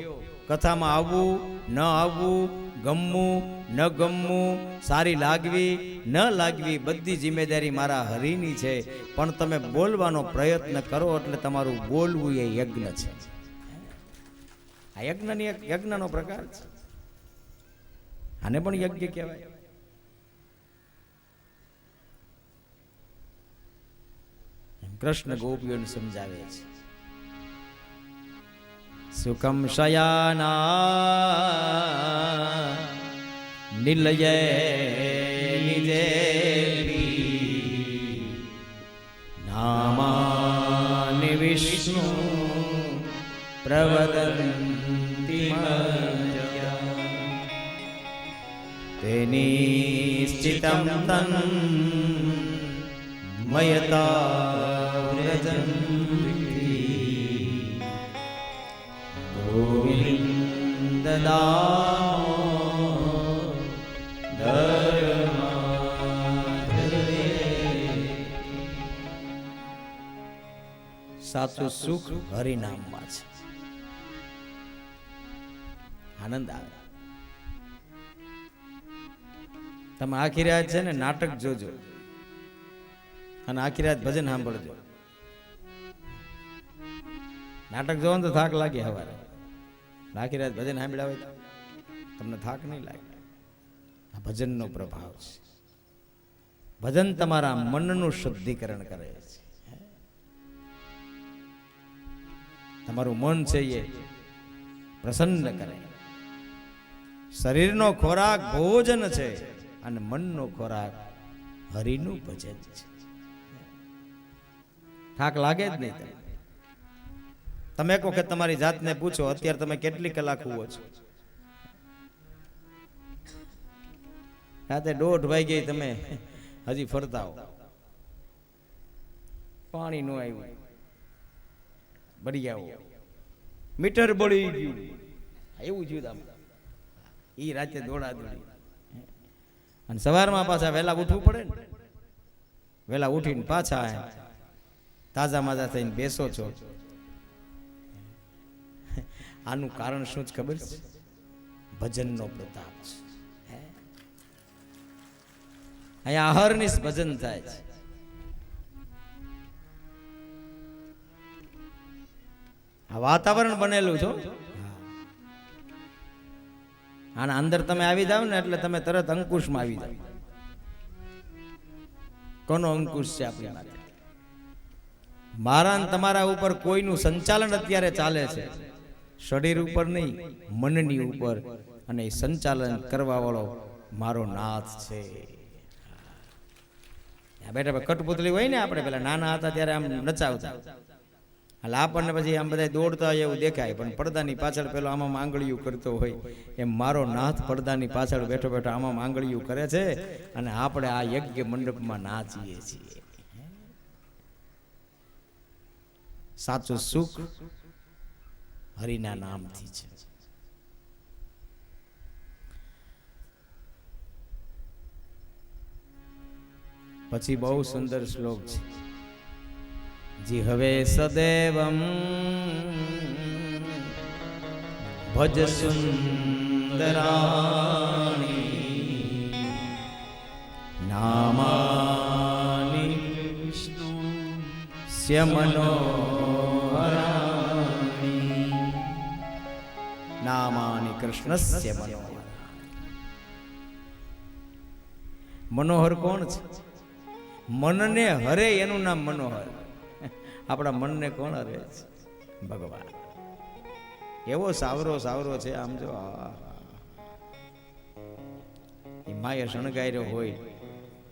કથામાં આવવું ન આવવું, ગમવું ન ગમવું, સારી લાગવી ન લાગવી, બધી જિમ્મેદારી મારા હરિની છે. પણ તમે બોલવાનો પ્રયત્ન કરો એટલે તમારું બોલવું એ યજ્ઞ છે. આ યજ્ઞનો પ્રકાર છે. આને પણ યજ્ઞ કહેવાય. કૃષ્ણ ગોપીઓને સમજાવે છે. સુખમ શયાના નિલયે નિજેપી નામાનિ વિષ્ણુ પ્રવદન્તિ મર્યા તેની સ્થિતમ તન મયતા ગોવિંદ સાચું સુખ હરિનામમાં છે. આનંદ આવે. તમે આખી રાત છે ને નાટક જોજો અને આખી રાત ભજન સાંભળજો. નાટક જોવાનું તો થાક લાગે હવારે, આખી રાત ભજન સાંભળ્યા હોય તમને થાક નહીં લાગે. આ ભજનનો પ્રભાવ છે. ભજન તમારા મનનું શુદ્ધિકરણ કરે છે. તમારું મન છે એ પ્રસન્ન કરે. શરીરનો ખોરાક ભોજન છે અને મનનો ખોરાક હરિનું ભજન છે. થાક લાગે જ નહીં. તમે એક વખત તમારી જાતને પૂછો, અત્યારે તમે કેટલી કલાક હુવો છો? રાતે 1:30 વાગે તમે હજી ફરતા હો, પાણી નો આવ્યું, બળી આવો, મીટર બળી ગયું, એવું થયું. એ રાતે દોડા દોડી અને સવારમાં પાછા વહેલા ઉઠવું પડે ને. વહેલા ઉઠીને પાછા તાજા માજા થઈને બેસો છો. આનું કારણ શું જ ખબર છે? ભજનનો પ્રતાપ છે. અહીંયા અહર્નિશ ભજન થાય છે. આ વાતાવરણ બનેલું છો. આના અંદર તમે આવી જાવ ને એટલે તમે તરત અંકુશમાં આવી જાવ. કોનો અંકુશ છે આપણી માટે? મારા તમારા ઉપર કોઈનું સંચાલન અત્યારે ચાલે છે, શરીર ઉપર નહીં, મનની ઉપર. અને એ સંચાલન કરવા વાળો મારો નાથ છે. બેઠા કઠપુતળી હોય ને, આપણે પેલા નાના હતા ત્યારે આમ નચાવતા, એટલે આપણને પછી આમ બધા દોડતા હોય એવું દેખાય, પણ પડદાની પાછળ પેલો આમાં આંગળીયું કરતો હોય એમ મારો નાથ પડદાની પાછળ બેઠો બેઠો આમાં આંગળીયું કરે છે અને આપણે આ યજ્ઞ મંડપમાં નાચીએ છીએ. સાચું સુખ હરિના નામથી છે. પછી બહુ સુંદર શ્લોક છે. જી હવે સદેવમ ભજ સુંદરાણી નામાની વિષ્ણુ સ્યમનોહરાણી નામાની કૃષ્ણસ્ય મનોહર. મનોહર કોણ છે? મનને હરે એનું નામ મનોહર. આપણા મનને કોણ હરે છે? ભગવાન. એવો સાવરો સાવરો છે. આમ જો એ માએ શણગાર્યો હોય,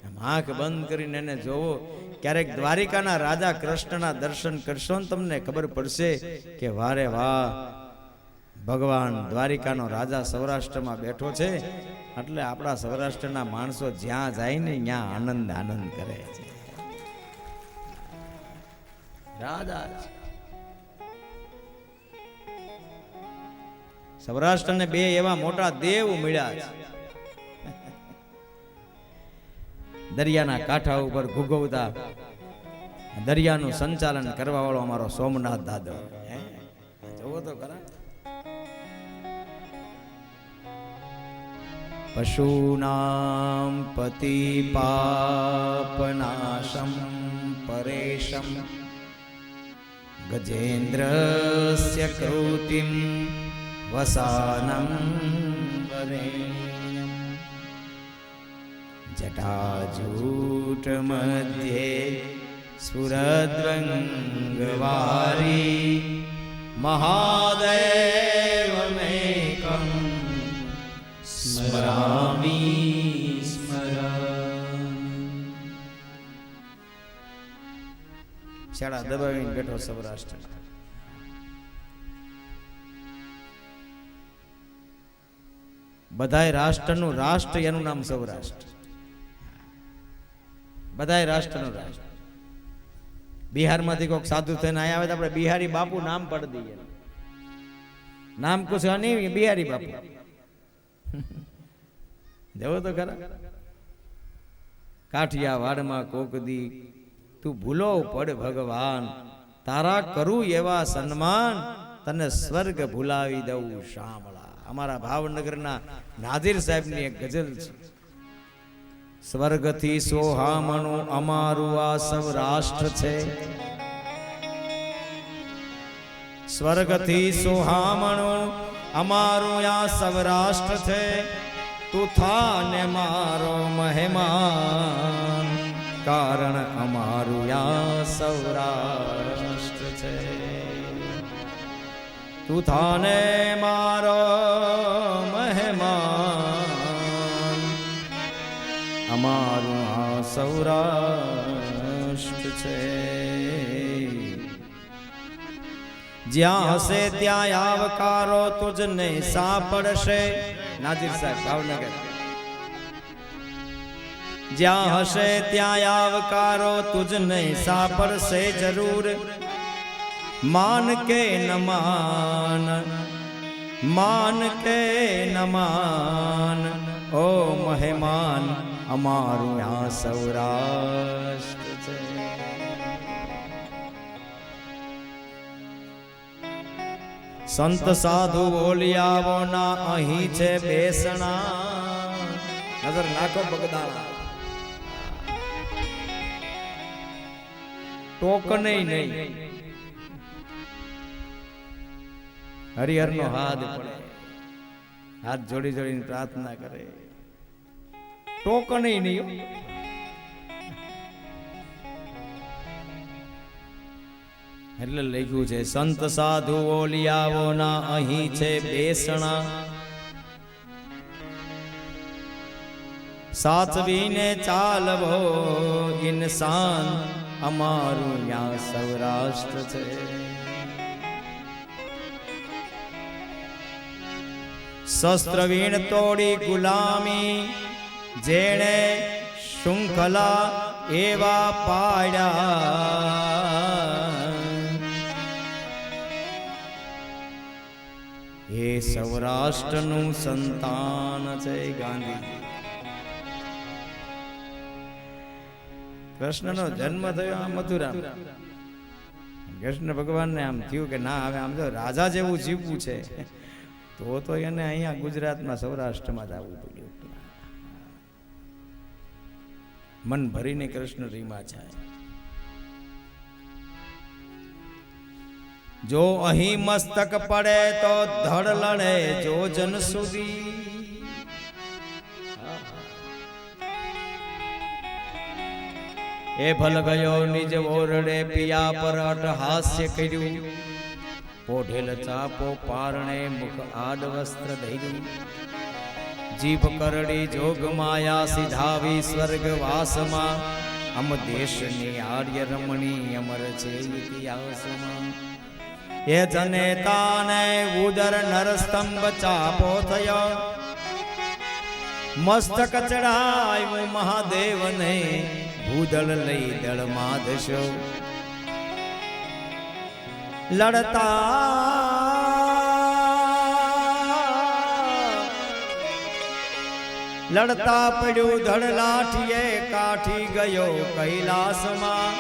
આમ આંખ બંધ કરીને એને જોવો. ક્યારેક દ્વારિકાના રાજા કૃષ્ણના દર્શન કરશો ને તમને ખબર પડશે કે વારે વાહ, ભગવાન દ્વારિકાનો રાજા સૌરાષ્ટ્રમાં બેઠો છે. એટલે આપણા સૌરાષ્ટ્રના માણસો જ્યાં જાય ને ત્યાં આનંદ આનંદ કરે છે. રાજા સૌરાષ્ટ્રને બે એવા મોટા દેવ મળ્યા છે. દરિયાના કાંઠા ઉપર ઘૂઘવતા દરિયાનું સંચાલન કરવા વાળો અમારો સોમનાથ દાદો. જોવો તો ખરા. પશુનામ પતિ પાપનાશમ પરેશમ ગજેન્દ્રસ્ય કૃતિમ વસાનમ વરેણ્યમ જટાજૂટ મધ્યે સુરદ્રંગવારી મહાદેવમેકં સ્મરામી સ્મરામી. શાળા દબાવીને બેઠો સૌરાષ્ટ્ર. બધાય રાષ્ટ્રનું રાષ્ટ્ર એનું નામ સૌરાષ્ટ્ર. બધાય રાષ્ટ્રનું રાષ્ટ્ર. બિહારમાંથી કોઈક સાધુ થઈને આયા આવે તો આપણે બિહારી બાપુ નામ પડ દઈએ. નામ કુછ નહીં, બિહારી બાપુ. જવો તો ખરા. કાઠિયાવાડમાં કોક દી તું ભૂલો પડ ભગવાન, તારા કરું એવા સન્માન, તને સ્વર્ગ ભૂલાવી દઉં શામળા. અમારા ભાવનગરના નાદિર સાહેબની એક ગઝલ છે. સ્વર્ગથી સોહામણું અમારું આ સૌરાષ્ટ્ર છે, સ્વર્ગથી સોહામણું અમારું આ સૌરાષ્ટ્ર છે, તું થાને મારો મહેમાન, કારણ અમારું આ સૌરાષ્ટ્ર છે. તું થાને મારો મહેમાન, અમારું આ સૌરાષ્ટ્ર છે. જ્યાં હશે ત્યાં આવકારો તુજને સાંપડશે. નાજીર સાહેબ ભાવનગર. જ્યાં હશે ત્યાં આવકારો તુજને સાંપડશે જરૂર, માન કે ન માન, માન કે ન માન, ઓ મહેમાન અમારું આ સૌરાષ્ટ્ર છે. સંત સાધુ બોલિયાવો ના અહીં છે બેસણા. નજર નાખો બગદાણા. ટોકને નહીં, હરિહર નો હાથ પડે, હાથ જોડી જોડીને પ્રાર્થના કરે. ટોકને નહીં. એટલે લખ્યું છે સંત સાધુ ઓલિયાઓ ના અહીં છે બેસણા, સાચવીને ચાલવો ઇન્સાન, અમારું યા સૌરાષ્ટ્ર છે. શસ્ત્ર વીણ તોડી ગુલામી જેણે શૃંખલા એવા પાડ્યા, એ સૌરાષ્ટ્રનું સંતાન છે. ગાંધીજી. કૃષ્ણનો જન્મ થયો આ મથુરામાં. કૃષ્ણ ભગવાનને આમ થયું કે ના હવે આમ તો રાજા જેવું જીવવું છે, તો એને અહીંયા ગુજરાતમાં સૌરાષ્ટ્રમાં જ આવવું પડ્યું. મન ભરીને કૃષ્ણ રીમા છે. જો અહીં મસ્તક પડે તો ધડ લડે જો જન સુધી, એ ભલ ગયો નિજ ઓરડે પિયા પર અટહાસ્ય કર્યું, પોઢેલ ચાપો પારણે મુખ આડ વસ્ત્ર ધર્યું, જીભ કરડી જોગ માયા સિધાવી સ્વર્ગવાસમાં, અમ દેશની આર્ય રમણી અમર છે ઇતિહાસમાં. એ જનેતાને ઉદર નરસ્તંભ ચાપો થયો, મસ્તક ચડાયું મહાદેવને ભૂદળ લઈ દળમાં દશો. લડતા પડ્યું ધડ લાઠીએ કાઠી ગયો કૈલાસમાં,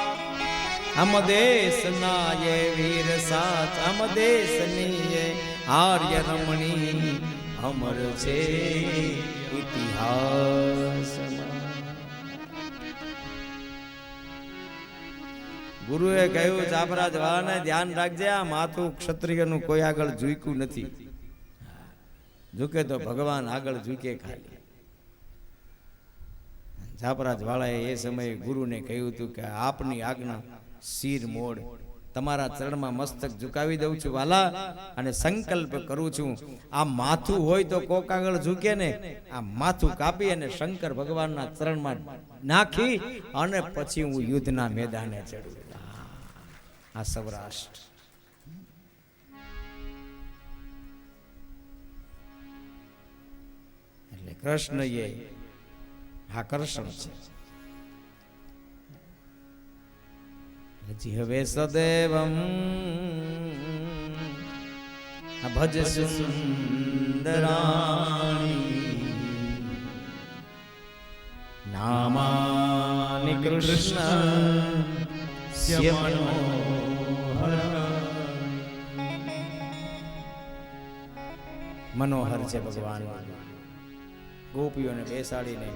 આમ દેશના એ વીર સાચ આમ દેશની એ આર્ય રમણી અમર છે ઇતિહાસમાં. ગુરુએ કહ્યું ચાપરાજ વાળાને ધ્યાન રાખજે, આ માથું ક્ષત્રિયનું કોઈ આગળ ઝૂક્યું નથી. ઝૂકે તો ભગવાન આગળ ઝૂકે ખાલી. ચાપરાજ વાળાએ એ સમયે ગુરુને કહ્યું હતું કે આપની આજ્ઞા શિર મોડ, તમારા ચરણમાં મસ્તક ઝુકાવી દઉં છું વાલા, અને સંકલ્પ કરું છું આ માથું હોય તો કોક આગળ ઝૂકે ને, આ માથું કાપી અને શંકર ભગવાનના ચરણમાં નાખી અને પછી હું યુદ્ધના મેદાને ચડું. આ સૌરાષ્ટ્ર એટલે કૃષ્ણ એ આકર્ષણ છે. જીહવે સદેવમ ભજ સુંદરાણી નામાનિ કૃષ્ણ મનોહર છે ભગવાન. ગોપીઓને બેસાડીને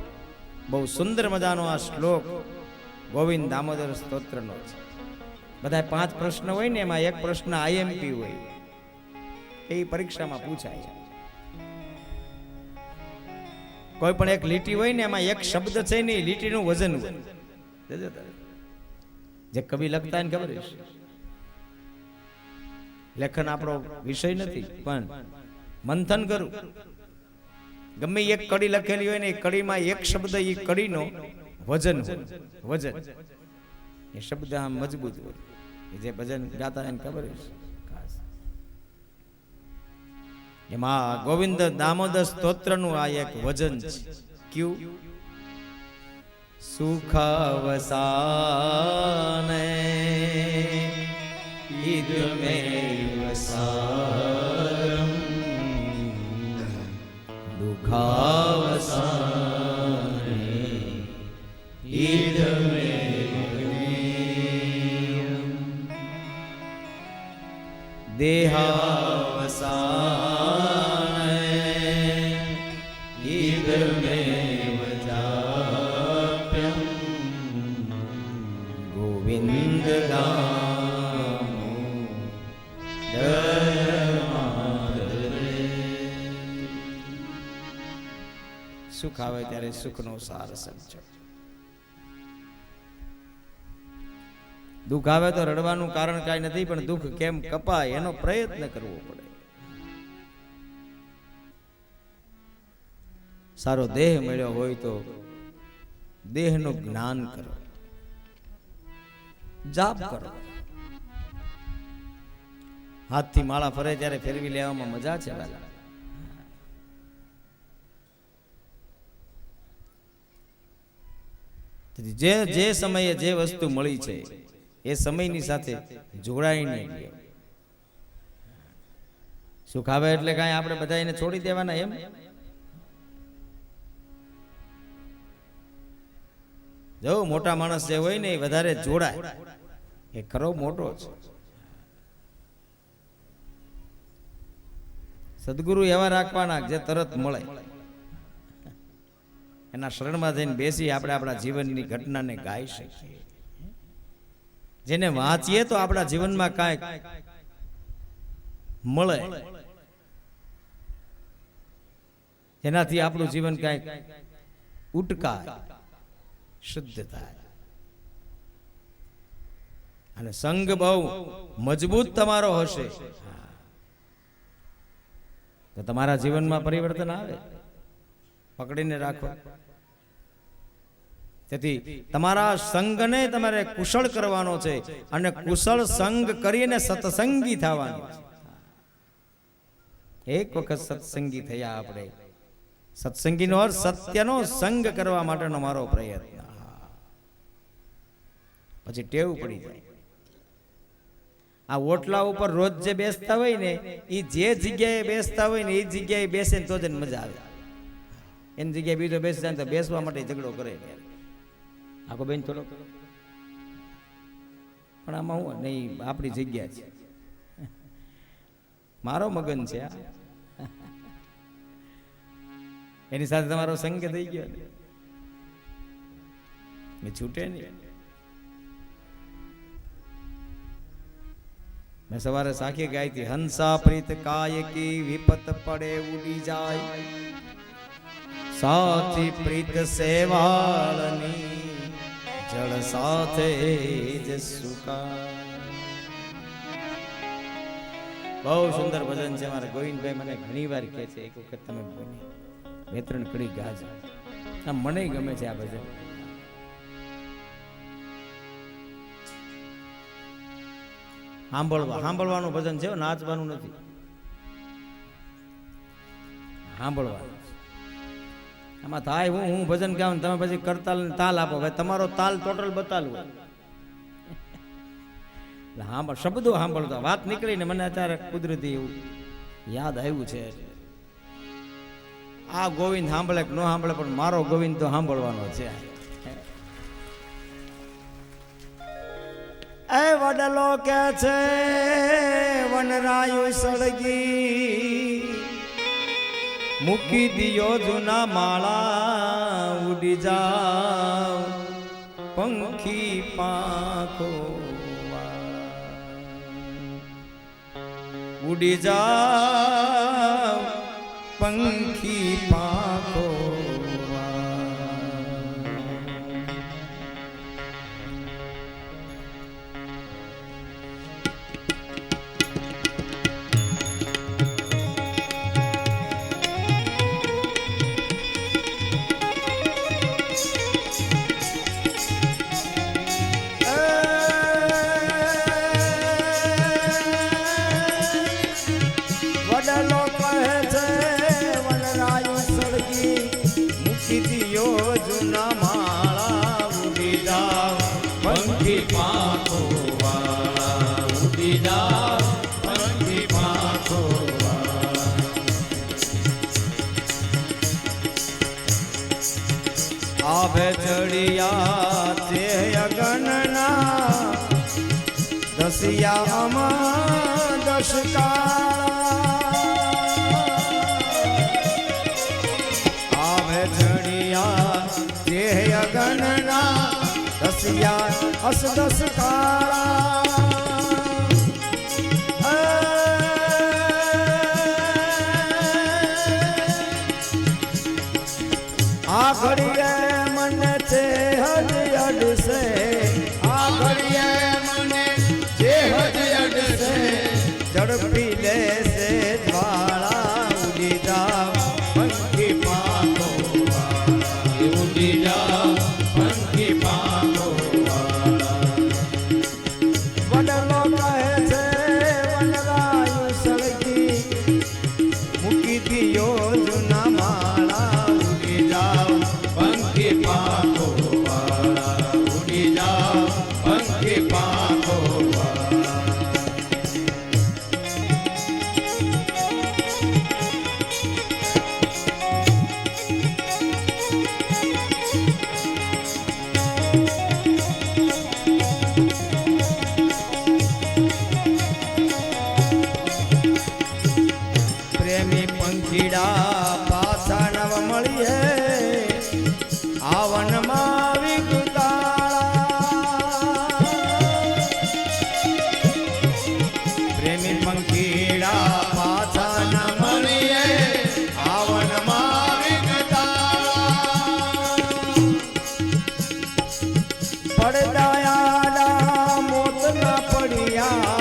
બહુ સુંદર મજાનો આ શ્લોક ગોવિંદ દામોદર સ્તોત્રનો છે. બધા 5 પ્રશ્ન હોય ને, એમાં એક પ્રશ્ન આઈએમપી હોય, એ પરીક્ષામાં પૂછાય. કોઈ પણ એક લીટી હોય ને, એમાં એક શબ્દ છે ને, લીટીનું વજન હોય. જે કવિ લખતા ને ખબર છે, લેખન આપણો વિષય નથી, પણ મંથન કરું. ગમે એક કડી લખેલી હોય ને, એ કડીમાં એક શબ્દ એ કડીનો વજન હોય. વજન એ શબ્દ આમ મજબૂત હોય. જે ભજન ગાતા એને ખબર છે. એમાં ગોવિંદ દામોદર સ્તોત્રનું આ એક વજન છે. ક્યુ સુખાવસાને ઈદ મે વસારમ દુખાવસાને ઈદ મે દેહાવસાને ઈદ મે વજાપ્યમ ગોવિંદ સુખ આવે ત્યારે સુખનો સાર સમજો. દુઃખ આવે તો રડવાનું કારણ કાંઈ નથી, પણ દુઃખ કેમ કપાય એનો પ્રયત્ન કરવો પડે. સારો દેહ મળ્યો હોય તો દેહનું જ્ઞાન કરો, જાપ કરો. હાથથી માળા ફરે ત્યારે ફેરવી લેવામાં મજા છે. જે સમયે જે વસ્તુ મળી છે એ સમયની સાથે જોડાઈને લ્યો. સુખ આવે એટલે કાંઈ આપણે બધા એને છોડી દેવાના એમ? જો મોટા માણસ જે હોય ને એ વધારે જોડાય, એ ખરો મોટો છે. સદગુરુ એવા રાખવાના જે તરત મળે, એના શરણમાં જઈને બેસી આપણે આપણા જીવનની ઘટનાને ગાઈ શકીએ. જેને વાંચીએ તો આપણા જીવનમાં કાંઈક મળે, જેનાથી આપણું જીવન કાંઈક ઉટકાય, શુદ્ધ થાય. અને સંગ બહુ મજબૂત તમારો હશે તો તમારા જીવનમાં પરિવર્તન આવે. પકડીને રાખો. તેથી તમારા સંગને તમારે કુશળ કરવાનો છે, અને કુશળ સંગ કરીને સત્સંગી થવાનું છે. એક વખત સત્સંગી થયા આપણે, સત્સંગીનો અર્થ સત્યનો સંગ કરવા માટેનો મારો પ્રયત્ન. પછી ટેવ પડી જાય. આ ઓટલા ઉપર રોજ જે બેસતા હોય ને, એ જે જગ્યાએ બેસતા હોય ને એ જગ્યાએ બેસે તો જ મજા આવે. એની જગ્યાએ બીજો બેસી જાય તો બેસવા માટે ઝઘડો કરે. આખો બેન થોડો પણ આમાં હું નહીં, આપણી જગ્યા છે, મારો મગન છે આ. એની સાથે તમારો સંગ થઈ ગયો ને છૂટે નહીં. મેં સવારે સાખી ગાઈ હતી, હંસા પ્રીત કાય કી વિપત પડે ઉડી જાય, સાચી પ્રીત સેવાળની જળ સાથે જ સુકા. બહુ સુંદર ભજન છે. મારા ગોવિંદભાઈ મને ઘણી વાર કહે છે, એક વખત તમે બે ત્રણ કડી ગાજો. મને ગમે છે આ ભજન. સાંભળવાનું ભજન છે, નાચવાનું નથી. સાંભળવાનું. આમાં થાય હું ભજન ગાઉં, તમે પછી કરતાલ તાલ આપો. ભાઈ તમારો તાલ ટોટલ બતાલવો. શબ્દો સાંભળતા વાત નીકળીને મને અત્યારે કુદરતી એવું યાદ આવ્યું છે. આ ગોવિંદ સાંભળે કે ન સાંભળે, પણ મારો ગોવિંદ તો સાંભળવાનો છે. એ વડલો કે છે વનરાયું સળગી, મૂકી દિયો જૂના માળા, ઉડી જાવ પંખી પાંખો, ઉડી જાવ પંખી પાંખો. વડલો કહે છે વનરાયું સળગી, મૂકી દિયો જૂના માળા, ઉડી જાવ પંખી પાંખો વાળા, ઉડી જાવ પંખી પાંખો વાળા. આભે ચડિયા તે અગણના, દસિયા અમા દશકાળા, આભે ચડિયા તે અગણના, દસિયા અસ દસ કાળા. આ ઘડીએ મને છે હદ અડસે, આ ઘડીએ મને છે હદ અડસે, ઝડપી લેશે જ્વાળા, ઉડી જાવ પંખી પાંખો વાળા, ઉડી જાવ પંખી પાંખો વાળા. વડલો કહે છે વનરાયું સળગી, મૂકી દિયો જૂના માળા, ઉડી જાવ પંખી પાંખો વાળા, ઉડી જાવ પંખી પાંખો વાળા. પ્રેમી પંખીડા પાછા નવ મળીએ, આવનમાં વિગુતાળા. પ્રેમી પંખીડા પાછા ન મળીએ, આવનમાં વિગુતાળા. પડદાયા મોત ના પડ્યા,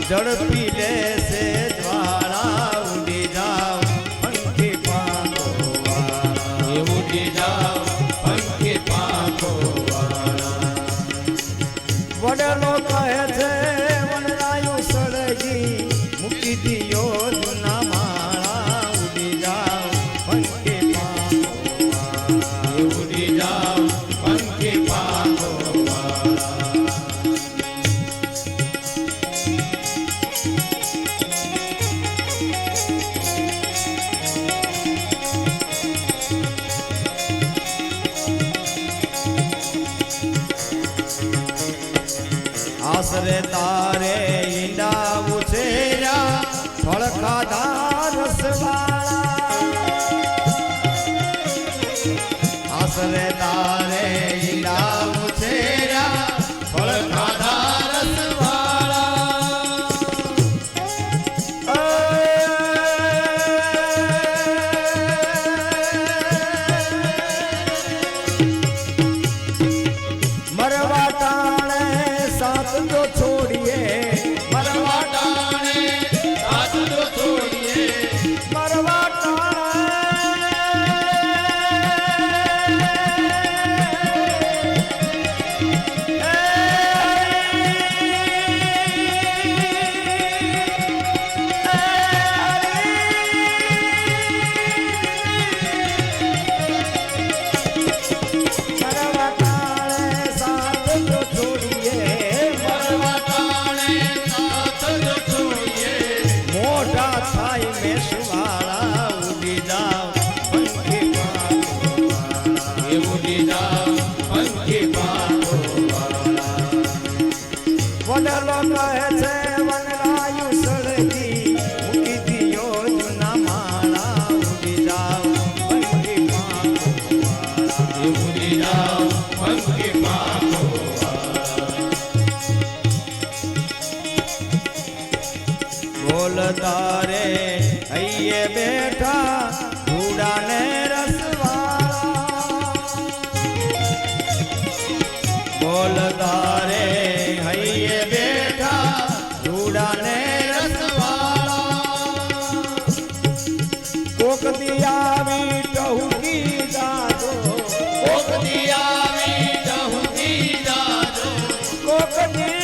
ઝડપી લેશે જ્વાળા, ઉડી જાવ પંખી પાંખો વાળા, ઉડી જાવ પંખી પાંખો વાળા. વડલો કહે છે વનરાયું સળગી, મૂકી દિયો જૂના માળા, ઉડી જાવ પંખી પાંખો વાળા, ઉડી જાવ પંખી પાંખો. આશરે તારે ઈંડા ઉછેર્યા ફળ ખાધા રસવાળા આશરે તારે ઈંડા ઉછેર્યા ફળ ખાધા રસવાળા મરવા ટાણે સાથ તો છોડીએ મરવા ટાણે સાથ તો છોડીએ મરવા વડલો કહે છે વનરાયુ સળગી મૂકી દિયો જૂના માળા ઉડી જાવ પંખી પાંખો ઉડી જાવ પંખી પાંખો બોલ તારે હૈયે બેઠા ઘોડાને રસવાળા બોલ તારે હૈયે બેઠા ઘોડાને રસવાળા કોક દી આવી ટહુકી જાજો કોક દી આવી ટહુકી જાજો કોક દી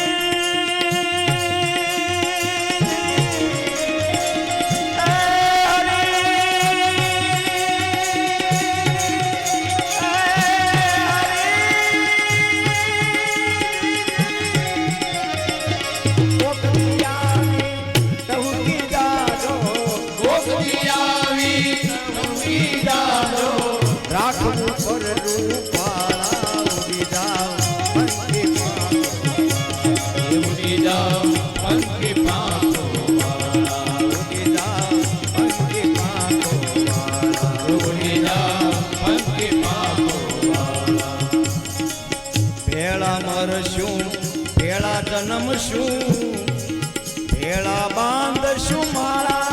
રાખવું પર રૂપાળા ઉડી જાવ પંખી પાંખો ઉડી જાવ પંખી પાંખો ઉડી જાવ પંખી પાંખો ઉડી જાવ પંખી પાંખો ભેળા મરશું ભેળા જન્મશું ભેળા બાંધશું માળા